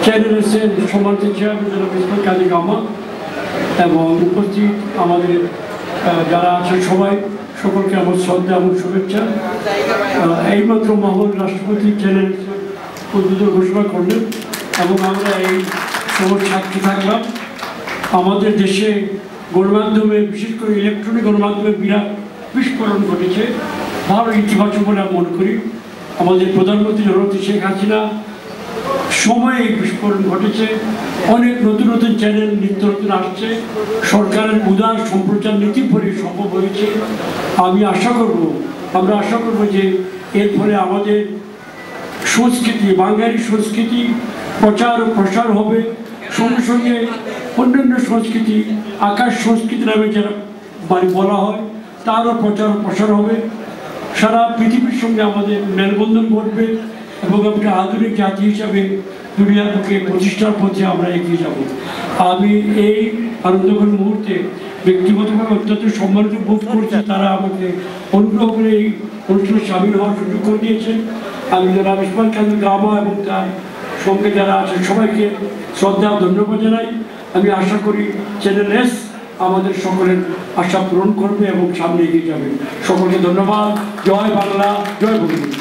Channel এসেছেন সম্মানিত chairman জনাব ইসমাইল কাজী গামা এবং উপস্থিত আমাদের যারা আছেন সবাই, সকলকে আমার শ্রদ্ধা এবং শুভেচ্ছা। এইমাত্র মহামান্য রাষ্ট্রপতি চ্যানেল উদ্বোধন ঘোষণা করলেন এবং আমরা এই সময় সাক্ষী থাকলাম। আমাদের দেশে গণমাধ্যমে, বিশেষ করে ইলেকট্রনিক গণমাধ্যমে বিরাট বিস্ফোরণ ঘটেছে, ভালো ইতিবাচক বলে আমি মনে করি। আমাদের প্রধানমন্ত্রী জননেত্রী শেখ হাসিনা সময়ে বিস্ফোরণ ঘটেছে, অনেক নতুন নতুন চ্যানেল নিত্য নতুন আসছে, সরকারের উদার সম্প্রচার নীতি ফলে সম্ভব হয়েছে। আমরা আশা করব যে এর ফলে আমাদের সংস্কৃতি, বাঙালি সংস্কৃতি প্রচার ও প্রসার হবে, সঙ্গে সঙ্গে অন্যান্য সংস্কৃতি, আকাশ সংস্কৃতি নামে যারা বলা হয়, তারও প্রচার ও প্রসার হবে। সারা পৃথিবীর সঙ্গে আমাদের মেলবন্ধন ঘটবে এবং একটা আধুনিক জাতি হিসাবে দুনিয়ার বুকে প্রতিষ্ঠার পথে আমরা এগিয়ে যাব। আমি এই আনন্দঘন মুহূর্তে ব্যক্তিগতভাবে অত্যন্ত সম্মানিত বোধ করছি, তারা আমাকে অনুগ্রহ করে এই অনুষ্ঠানে সামিল হওয়ার সুযোগ করে দিয়েছেন। আমি জনাব ইসমাইল কাজী গামা এবং তার সঙ্গে যারা আছেন সবাইকে শ্রদ্ধা ধন্যবাদ জানাই। আমি আশা করি চ্যানেল এস আমাদের সকলের আশা পূরণ করবে এবং সামনে এগিয়ে যাবে। সকলকে ধন্যবাদ। জয় বাংলা, জয় ভগবান।